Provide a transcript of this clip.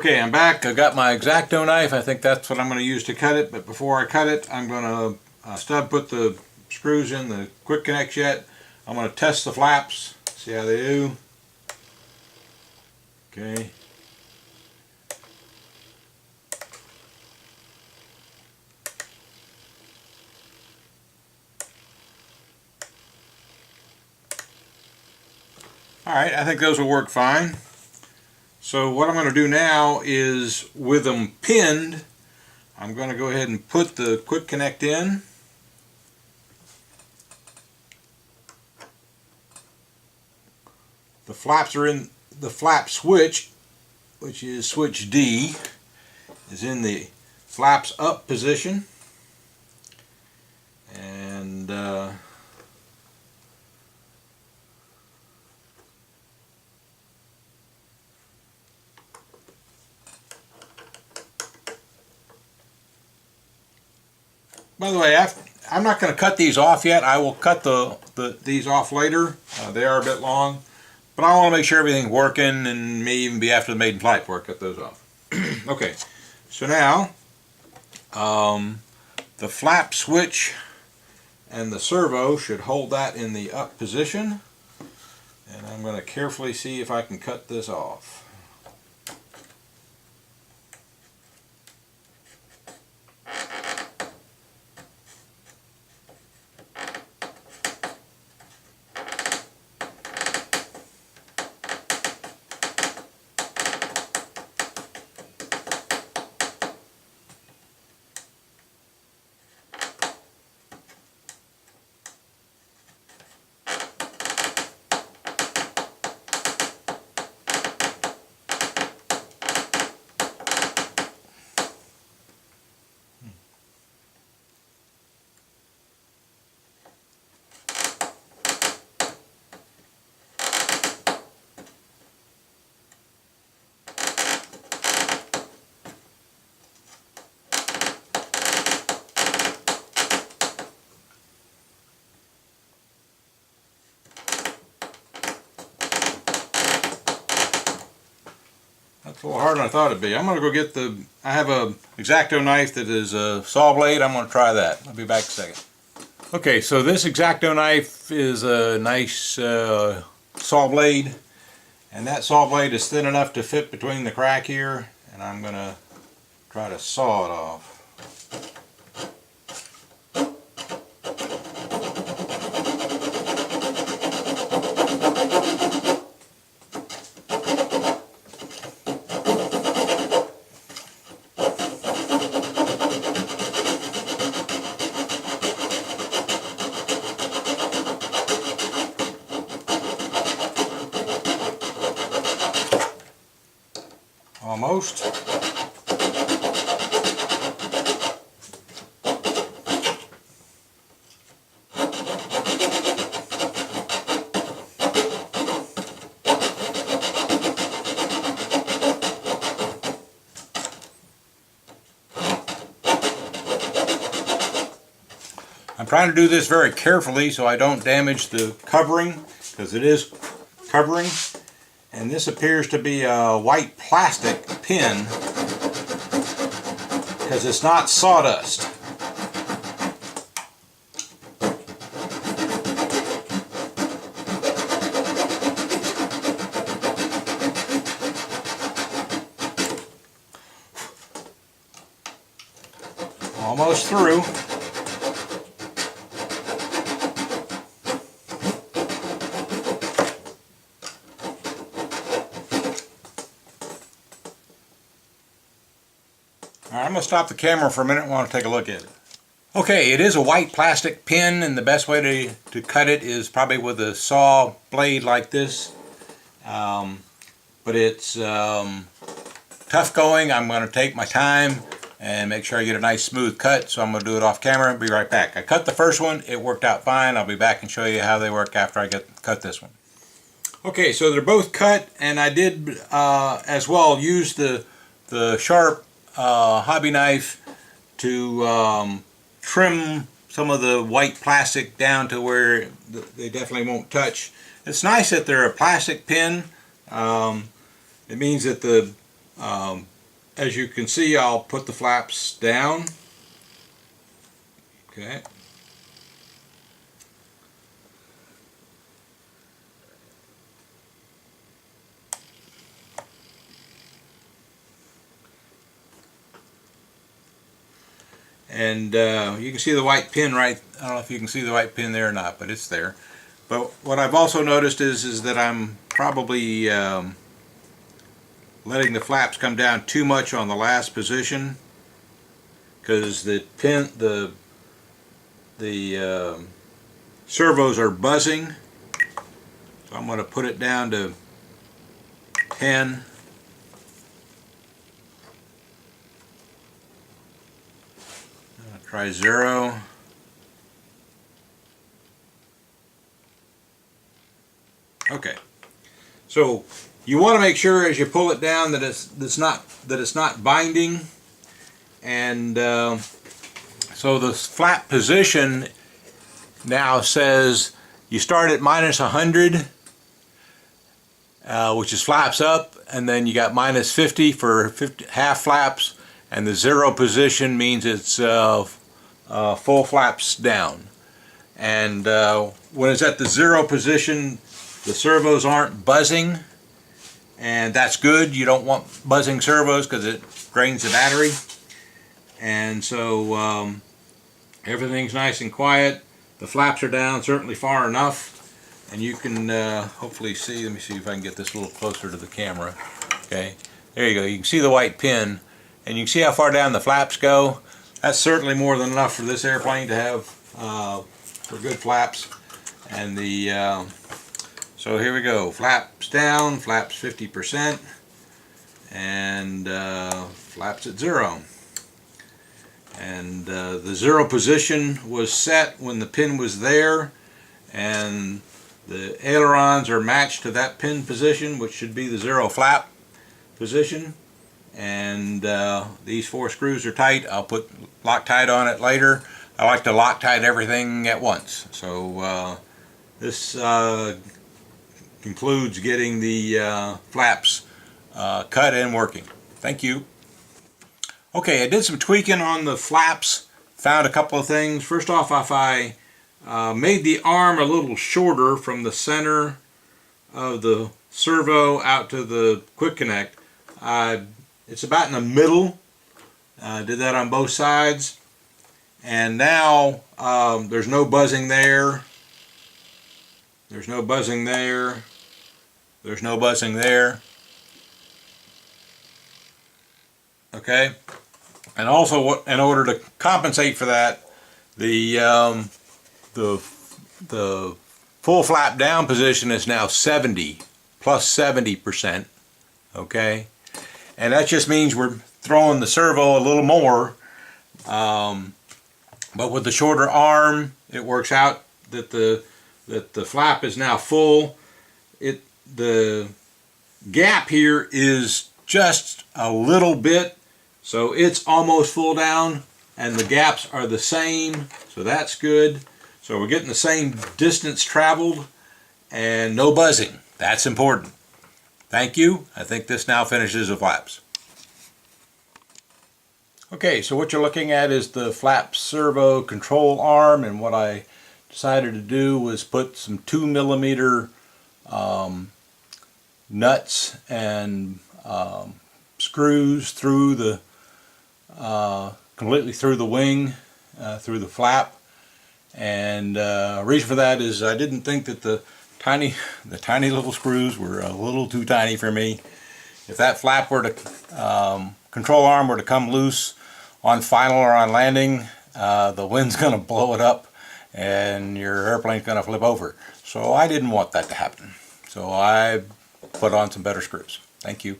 Okay, I'm back. I've got my X-Acto knife. I think that's what I'm going to use to cut it, but before I cut it, I'm going to put the screws in the quick connect yet. I'm going to test the flaps, see how they do. Okay. Alright, I think those will work fine. So what I'm going to do now is, with them pinned, I'm going to go ahead and put the quick connect in. The flaps are in, the flap switch, which is switch D, is in the flaps up position. And by the way, I'm not going to cut these off yet. I will cut these off later. They are a bit long, but I want to make sure everything's working, and may even be after the maiden flight before I cut those off. Okay, so now the flap switch and the servo should hold that in the up position, and I'm going to carefully see if I can cut this off. That's a little harder than I thought it'd be. I'm going to go get I have a X-Acto knife that is a saw blade. I'm going to try that. I'll be back in a second. Okay, so this X-Acto knife is a nice saw blade, and that saw blade is thin enough to fit between the crack here, and I'm going to try to saw it off. Almost. I'm trying to do this very carefully so I don't damage the covering, because it is covering. And this appears to be a white plastic pin, because it's not sawdust. Almost through. Alright, I'm going to stop the camera for a minute and want to take a look at it. Okay, it is a white plastic pin, and the best way to cut it is probably with a saw blade like this. But it's tough going. I'm going to take my time and make sure I get a nice smooth cut, so I'm going to do it off camera and be right back. I cut the first one, it worked out fine. I'll be back and show you how they work after I cut this one. Okay, so they're both cut, and I did as well use the sharp hobby knife to trim some of the white plastic down to where they definitely won't touch. It's nice that they're a plastic pin. It means that the as you can see, I'll put the flaps down. Okay. And you can see the white pin right, I don't know if you can see the white pin there or not, but it's there. But what I've also noticed is that I'm probably letting the flaps come down too much on the last position, because the servos are buzzing. So I'm going to put it down to 10. Try 0. Okay. So you want to make sure as you pull it down that it's not binding, and so the flap position now says you start at -100, which is flaps up, and then you got -50 for half flaps, and the 0 position means it's full flaps down. And when it's at the 0 position, the servos aren't buzzing, and that's good. You don't want buzzing servos because it drains the battery. And so everything's nice and quiet. The flaps are down certainly far enough, and you can hopefully see. Let me see if I can get this a little closer to the camera. Okay, there you go. You can see the white pin, and you can see how far down the flaps go. That's certainly more than enough for this airplane to have for good flaps. And the so here we go. Flaps down, flaps 50%, and flaps at 0. And the 0 position was set when the pin was there, and the ailerons are matched to that pin position, which should be the 0 flap position. And these 4 screws are tight. I'll put Loctite on it later. I like to Loctite everything at once. So this concludes getting the flaps cut and working. Thank you. Okay, I did some tweaking on the flaps. Found a couple of things. First off, if I made the arm a little shorter from the center of the servo out to the quick connect, it's about in the middle. Did that on both sides, and now there's no buzzing there. There's no buzzing there. There's no buzzing there. Okay, and also in order to compensate for that, the full flap down position is now 70 plus 70%. Okay. And that just means we're throwing the servo a little more, but with the shorter arm, it works out that the flap is now full. The gap here is just a little bit, so it's almost full down, and the gaps are the same, so that's good. So we're getting the same distance traveled and no buzzing. That's important. Thank you. I think this now finishes the flaps. Okay, so what you're looking at is the flap servo control arm, and what I decided to do was put some 2mm nuts and screws through the completely through the wing, through the flap. And reason for that is I didn't think that the tiny little screws were a little too tiny for me. If that flap were to control arm were to come loose on final or on landing, the wind's going to blow it up and your airplane's going to flip over. So I didn't want that to happen. So I put on some better screws. Thank you.